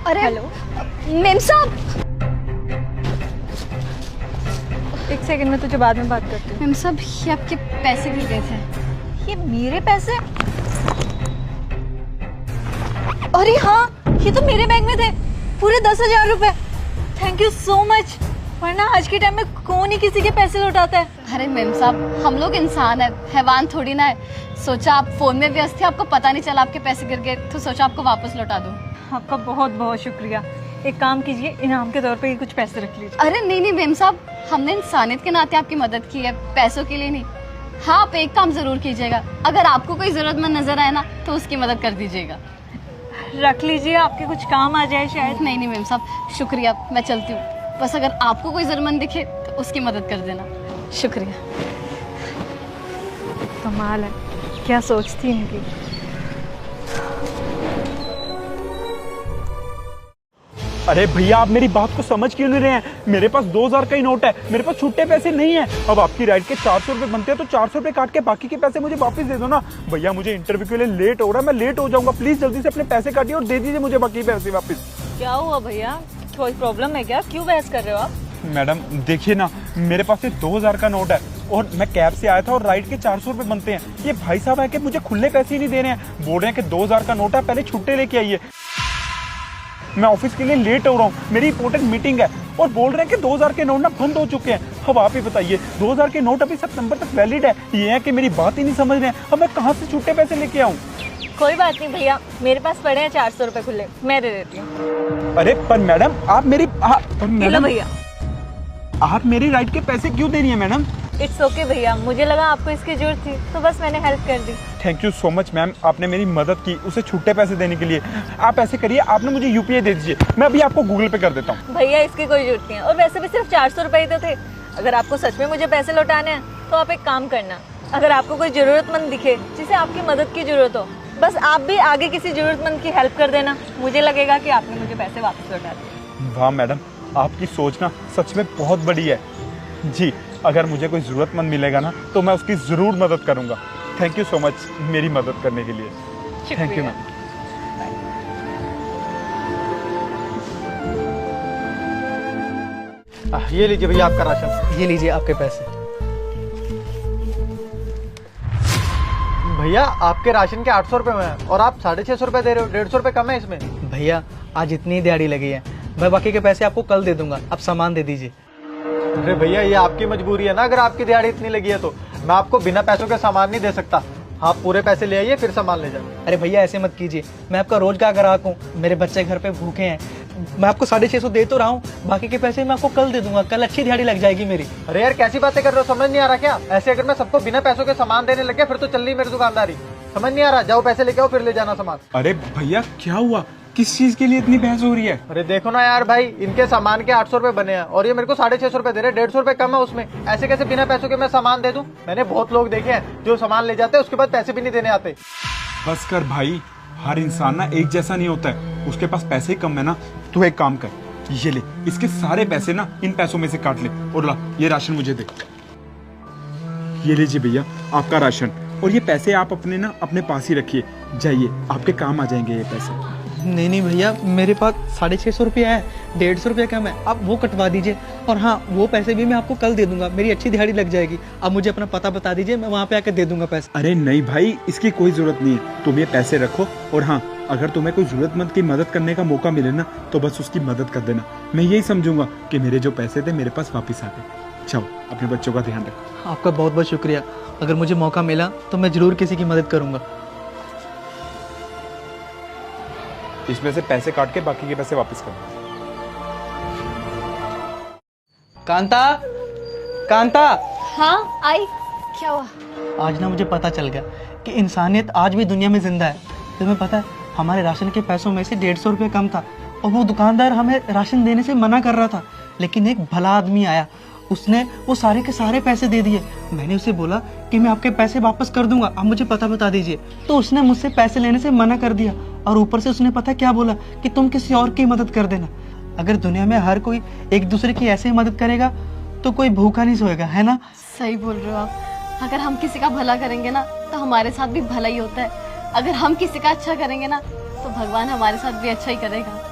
अरे hello ma'am साहब। एक सेकंड में तुझे बाद में बात करती हूँ। मेम साहब ये आपके पैसे गिर गए थे। ये मेरे पैसे? अरे हाँ, ये तो मेरे बैंक में थे, पूरे 10,000 रुपए। Thank you so much. वरना आज के टाइम में कौन ही किसी के पैसे लौटाता है। अरे मेम साहब, हम लोग इंसान है, हैवान थोड़ी ना है। सोचा आप फोन में व्यस्त थे, आपको पता नहीं चला आपके पैसे गिर गए, तो सोचा आपको वापस लौटा दूं। आपका बहुत बहुत शुक्रिया। एक काम कीजिए, इनाम के तौर पे ये कुछ पैसे रख लीजिए। अरे नहीं नहीं मेम साहब, हमने इंसानियत के नाते आपकी मदद की है, पैसों के लिए नहीं। हाँ, आप एक काम जरूर कीजिएगा, अगर आपको कोई जरूरतमंद नजर आए ना तो उसकी मदद कर दीजिएगा। रख लीजिए, आपके कुछ काम आ जाए शायद। नहीं नहीं मेम साहब, शुक्रिया, मैं चलती हूँ। बस अगर आपको कोई जरूरतमंद दिखे तो उसकी मदद कर देना। शुक्रिया। कमाल है, क्या सोचती इनकी। अरे भैया, आप मेरी बात को समझ क्यों नहीं रहे हैं? मेरे पास 2000 का ही नोट है, मेरे पास छुट्टे पैसे नहीं है। अब आपकी राइड के 400 रुपए बनते हैं तो 400 रुपए काट के बाकी के पैसे मुझे वापस दे दो ना। भैया मुझे इंटरव्यू के लिए लेट हो रहा है, मैं लेट हो जाऊंगा। प्लीज जल्दी से अपने पैसे काटिए और दे दीजिए मुझे बाकी पैसे वापस। क्या हुआ भैया, कोई प्रॉब्लम है क्या? क्यों बहस कर रहे हो आप? मैडम देखिए ना, मेरे पास ये 2000 का नोट है और मैं कैब से आया था और राइड के 400 रुपए बनते हैं। ये भाई साहब है कि मुझे खुले पैसे ही नहीं दे रहे हैं, बोल रहे हैं कि 2000 का नोट है, पहले छुट्टे लेके आइए। मैं ऑफिस के लिए लेट हो रहा हूँ, मेरी इंपॉर्टेंट मीटिंग है, और बोल रहे हैं कि 2000 के नोट ना बंद हो चुके हैं। अब आप ही बताइए, 2000 के नोट अभी सितंबर तक वैलिड है। ये है कि मेरी बात ही नहीं समझ रहे हैं। अब मैं कहाँ से छुट्टे पैसे लेके आऊँ? कोई बात नहीं भैया, मेरे पास पड़े हैं 400 रुपए खुले, मैं दे देती हूँ। अरे पर मैडम, आप मेरी भैया, आप मेरी राइड के पैसे क्यों दे रही हैं मैडम? इट्स ओके भैया, मुझे लगा आपको इसकी जरूरत थी तो बस मैंने हेल्प कर दी। Thank you so much ma'am, आपने मेरी मदद की उसे छुट्टे पैसे देने के लिए। आप ऐसे करिए, आपने मुझे यूपीआई दे दीजिए, मैं अभी आपको गूगल पे कर देता हूँ। भैया इसकी कोई जरूरत नहीं है, और वैसे भी सिर्फ 400 रुपए ही तो थे। अगर आपको सच में मुझे पैसे लौटाने हैं तो आप एक काम करना, अगर आपको कोई जरूरतमंद दिखे जिसे आपकी मदद की जरूरत हो, बस आप भी आगे किसी जरूरतमंद की हेल्प कर देना। मुझे लगेगा कि आपने मुझे पैसे वापस लौटा दिए। वाह मैडम, आपकी सोच ना सच में बहुत बड़ी है जी। अगर मुझे कोई ज़रूरतमंद मिलेगा ना तो मैं उसकी ज़रूर मदद करूंगा। थैंक यू सो मच मेरी मदद करने के लिए। Thank you ma'am. ये लीजिए भैया आपका राशन, ये लीजिए आपके पैसे। भैया आपके राशन के 800 रुपए में है और आप 650 रुपए दे रहे हो, 150 रुपए कम है इसमें। भैया आज इतनी दिहाड़ी लगी है, मैं बाकी के पैसे आपको कल दे दूंगा, आप सामान दे दीजिए। अरे भैया ये आपकी मजबूरी है ना, अगर आपकी दिहाड़ी इतनी लगी है तो मैं आपको बिना पैसों के सामान नहीं दे सकता। आप पूरे पैसे ले आइए फिर सामान ले जाइए। अरे भैया ऐसे मत कीजिए, मैं आपका रोज का ग्राहक हूँ, मेरे बच्चे घर पे भूखे हैं। मैं आपको 650 दे तो रहा हूँ, बाकी के पैसे मैं आपको कल दे दूंगा, कल अच्छी दिहाड़ी लग जाएगी मेरी। अरे यार कैसी बातें कर रहे हो, समझ नहीं आ रहा क्या? ऐसे अगर मैं सबको बिना पैसों के सामान देने लग गया फिर तो चल रही मेरी दुकानदारी। समझ नहीं आ रहा, जाओ पैसे लेके आओ फिर ले जाना सामान। अरे भैया क्या हुआ, किस चीज के लिए इतनी बहस हो रही है? अरे देखो ना यार भाई, इनके सामान के 800 रुपए बने हैं और ये मेरे को 650 रुपए दे रहे, 150 रुपए कम है उसमें। ऐसे कैसे बिना पैसों के मैं सामान दे दूं? मैंने बहुत लोग देखे हैं जो सामान ले जाते हैं उसके बाद पैसे भी नहीं देने आते। बस कर भाई, हर इंसान ना एक जैसा नहीं होता है, उसके पास पैसे ही कम है ना। तू एक काम कर, ये ले, इसके सारे पैसे ना इन पैसों में से काट ले और ला ये राशन मुझे दे। ये लीजिए भैया आपका राशन, और ये पैसे आप अपने ना अपने पास ही रखिए, जाइए आपके काम आ जाएंगे ये पैसे। नहीं नहीं भैया, मेरे पास 650 रुपया है, 150 रुपया कम है, आप वो कटवा दीजिए। और हाँ, वो पैसे भी मैं आपको कल दे दूंगा, मेरी अच्छी दिहाड़ी लग जाएगी। आप मुझे अपना पता बता दीजिए, मैं वहाँ पे आकर दे दूंगा पैसे। अरे नहीं भाई, इसकी कोई जरूरत नहीं है, तुम ये पैसे रखो। और हाँ, अगर तुम्हें कोई जरूरतमंद की मदद करने का मौका मिले ना तो बस उसकी मदद कर देना। मैं यही समझूंगा कि मेरे जो पैसे थे मेरे पास वापिस आ गए। चलो अपने बच्चों का ध्यान रखो। आपका बहुत बहुत शुक्रिया, अगर मुझे मौका मिला तो मैं जरूर किसी की मदद करूंगा। इसमें से पैसे काट के बाकी के पैसे वापस कर। कांता, कांता। हाँ आई, क्या हुआ? आज ना मुझे पता चल गया कि इंसानियत आज भी दुनिया में जिंदा है। तुम्हें पता है, हमारे राशन के पैसों में से 150 रुपये कम था और वो दुकानदार हमें राशन देने से मना कर रहा था, लेकिन एक भला आदमी आया, उसने वो सारे के सारे पैसे दे दिए। मैंने उसे बोला कि मैं आपके पैसे वापस कर दूंगा, आप मुझे पता बता दीजिए, तो उसने मुझसे पैसे लेने से मना कर दिया। और ऊपर से उसने पता क्या बोला कि तुम किसी और की मदद कर देना। अगर दुनिया में हर कोई एक दूसरे की ऐसे ही मदद करेगा तो कोई भूखा नहीं सोएगा, है ना? सही बोल रहे हो आप। अगर हम किसी का भला करेंगे ना तो हमारे साथ भी भला ही होता है। अगर हम किसी का अच्छा करेंगे ना तो भगवान हमारे साथ भी अच्छा ही करेगा।